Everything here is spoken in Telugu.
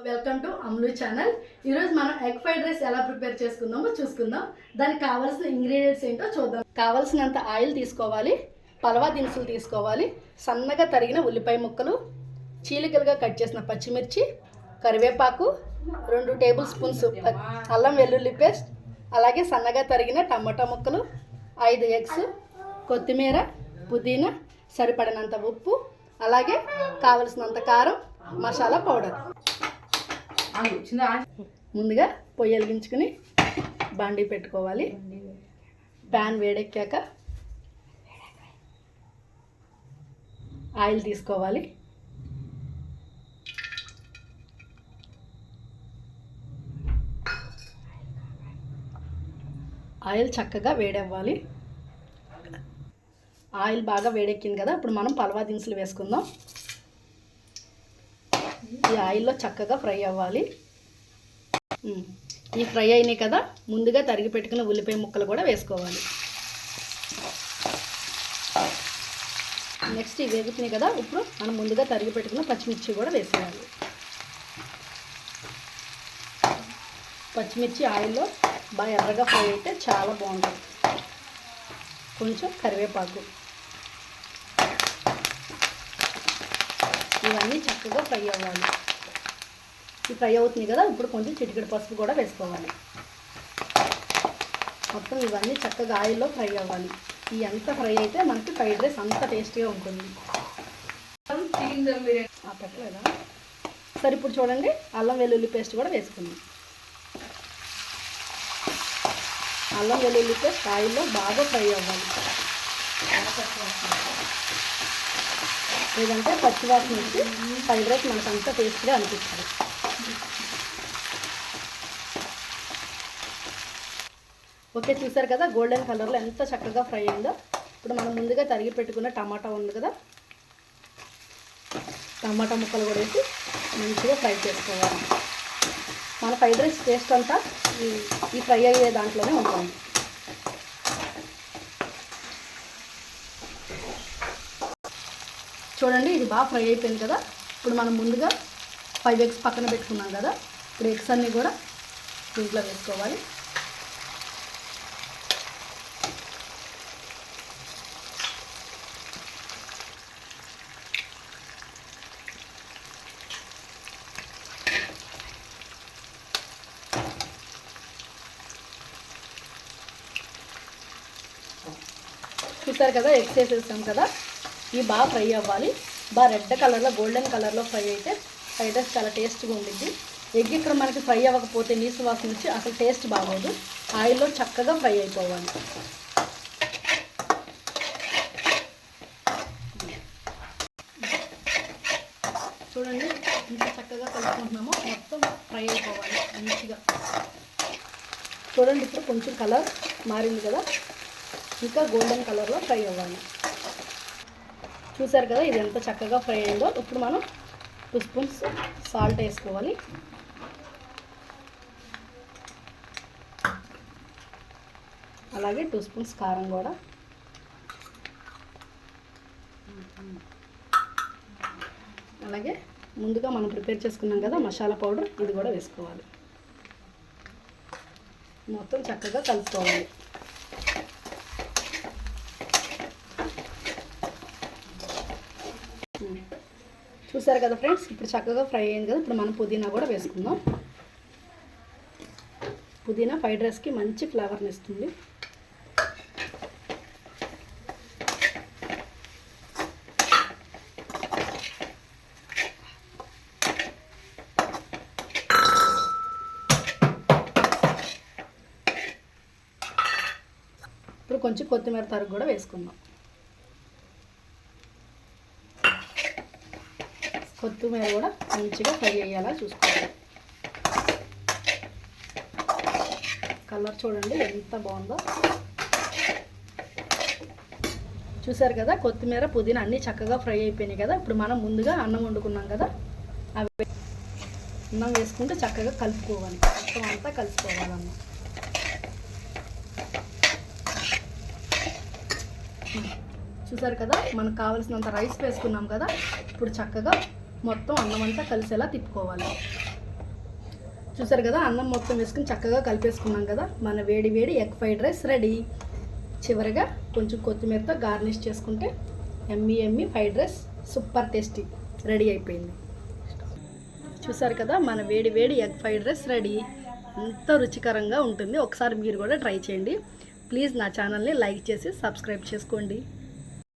Welcome to అమ్లు channel. ఈరోజు మనం ఎగ్ ఫ్రైడ్ రైస్ ఎలా ప్రిపేర్ చేసుకుందామో చూసుకుందాం. దానికి కావాల్సిన ఇంగ్రీడియంట్స్ ఏంటో చూద్దాం. కావాల్సినంత ఆయిల్ తీసుకోవాలి, పలవా దినుసులు తీసుకోవాలి, సన్నగా తరిగిన ఉల్లిపాయ ముక్కలు, చీలికలుగా కట్ చేసిన పచ్చిమిర్చి, కరివేపాకు, 2 టేబుల్ స్పూన్స్ అల్లం వెల్లుల్లి పేస్ట్, అలాగే సన్నగా తరిగిన టమాటా ముక్కలు, 5 ఎగ్స్, కొత్తిమీర, పుదీనా, సరిపడినంత ఉప్పు, అలాగే కావలసినంత కారం, మసాలా పౌడర్. ముందుగా పొయ్యి వెలిగించుకుని బాండీ పెట్టుకోవాలి. ప్యాన్ వేడెక్కాక ఆయిల్ తీసుకోవాలి. ఆయిల్ చక్కగా వేడవ్వాలి. ఆయిల్ బాగా వేడెక్కింది కదా, ఇప్పుడు మనం పలవా దినుసులు వేసుకుందాం. ఈ ఆయిల్లో చక్కగా ఫ్రై అవ్వాలి. ఈ ఫ్రై అయినాయి కదా, ముందుగా తరిగి పెట్టుకున్న ఉల్లిపాయ ముక్కలు కూడా వేసుకోవాలి. నెక్స్ట్ ఇవి వేగుతున్నాయి కదా, ఇప్పుడు మనం ముందుగా తరిగి పెట్టుకున్న పచ్చిమిర్చి కూడా వేసేయాలి. పచ్చిమిర్చి ఆయిల్లో బాగా ఎర్రగా ఫ్రై అయితే చాలా బాగుంటుంది. కొంచెం కరివేపాకు, ఇవన్నీ చక్కగా ఫ్రై అవ్వాలి. ఈ ఫ్రై అవుతుంది కదా, ఇప్పుడు కొంచెం చిటికెడు పసుపు కూడా వేసుకోవాలి. మొత్తం ఇవన్నీ చక్కగా ఆయిల్లో ఫ్రై అవ్వాలి. ఈ ఎంత ఫ్రై అయితే మనకి ఫ్రైడ్ రైస్ అంత టేస్టీగా ఉంటుంది. పెట్టలేదా? సరే, ఇప్పుడు చూడండి, అల్లం వెల్లుల్లి పేస్ట్ కూడా వేసుకుందాం. అల్లం వెల్లుల్లి పేస్ట్ ఆయిల్లో బాగా ఫ్రై అవ్వాలి. లేదంటే పచ్చివాసన వచ్చి ఫ్రైడ్ రైస్ మనకు అంత టేస్ట్గా అనిపిస్తుంది. ఓకే, చూసారు కదా గోల్డెన్ కలర్లో ఎంత చక్కగా ఫ్రై అయిందో. ఇప్పుడు మనం ముందుగా తరిగి పెట్టుకున్న టమాటా ఉంది కదా, టమాటా ముక్కలు కూడా వేసి మంచిగా ఫ్రై చేసుకోవాలి. మన ఫ్రైడ్ రైస్ టేస్ట్ అంతా ఈ ఫ్రై అయ్యే దాంట్లోనే ఉంటుంది. చూడండి, ఇది బాగా ఫ్రై అయిపోయింది కదా. ఇప్పుడు మనం ముందుగా 5 ఎగ్స్ పక్కన పెట్టుకున్నాం కదా, ఇప్పుడు ఎగ్స్ అన్నీ కూడా దీంట్లో వేసుకోవాలి. చూసారు కదా, ఎగ్స్ వేసేసాం కదా, ఇవి బాగా ఫ్రై అవ్వాలి. బాగా రెడ్ కలర్లో గోల్డెన్ కలర్లో ఫ్రై అయితే ఫ్రైడ్ రైస్ చాలా టేస్ట్గా ఉండిద్ది. ఎగ్ ఇక్కడ మనకి ఫ్రై అవ్వకపోతే నీసు వాసన వచ్చి అసలు టేస్ట్ బాగోదు. ఆయిల్లో చక్కగా ఫ్రై అయిపోవాలి. చూడండి, ఇంత చక్కగా కలుపుకుంటున్నామో మొత్తం ఫ్రై అయిపోవాలి మంచిగా. చూడండి, ఇప్పుడు కొంచెం కలర్ మారింది కదా, ఇంకా గోల్డెన్ కలర్లో ఫ్రై అవ్వాలి. చూసారు కదా, ఇది ఎంత చక్కగా ఫ్రై అయిందో. ఇప్పుడు మనం 2 స్పూన్స్ సాల్ట్ వేసుకోవాలి. అలాగే 2 స్పూన్స్ కారం కూడా, అలాగే ముందుగా మనం ప్రిపేర్ చేసుకున్నాం కదా మసాలా పౌడర్, ఇది కూడా వేసుకోవాలి. మొత్తం చక్కగా కలుపుకోవాలి. చూసారు కదా ఫ్రెండ్స్, ఇప్పుడు చక్కగా ఫ్రై అయింది కదా. ఇప్పుడు మనం పుదీనా కూడా వేసుకుందాం. పుదీనా ఫ్రైడ్ రైస్కి మంచి ఫ్లేవర్ని ఇస్తుంది. ఇప్పుడు కొంచెం కొత్తిమీర తరుగు కూడా వేసుకుందాం. కొత్తిమీర కూడా మంచిగా ఫ్రై అయ్యేలా చూసుకోవాలి. కలర్ చూడండి ఎంత బాగుందో. చూసారు కదా, కొత్తిమీర పుదీనా అన్నీ చక్కగా ఫ్రై అయిపోయినాయి కదా. ఇప్పుడు మనం ముందుగా అన్నం వండుకున్నాం కదా, అవి అన్నం వేసుకుంటే చక్కగా కలుపుకోవాలి. మొత్తం అంతా కలుపుకోవాలన్న. చూసారు కదా, మనకు కావాల్సినంత రైస్ వేసుకున్నాం కదా. ఇప్పుడు చక్కగా మొత్తం అన్నం అంతా కలిసేలా తిప్పుకోవాలి. చూసారు కదా, అన్నం మొత్తం వేసుకుని చక్కగా కలిపేసుకున్నాం కదా. మన వేడి వేడి ఎగ్ ఫ్రైడ్ రైస్ రెడీ. చివరిగా కొంచెం కొత్తిమీరతో గార్నిష్ చేసుకుంటే Emmy Emmy fried rice super tasty ready అయిపోయింది. చూసారు కదా, మన వేడి వేడి ఎగ్ ఫ్రైడ్ రైస్ రెడీ. ఎంతో రుచికరంగా ఉంటుంది. ఒకసారి మీరు కూడా ట్రై చేయండి. ప్లీజ్ నా ఛానల్ని లైక్ చేసి సబ్స్క్రైబ్ చేసుకోండి.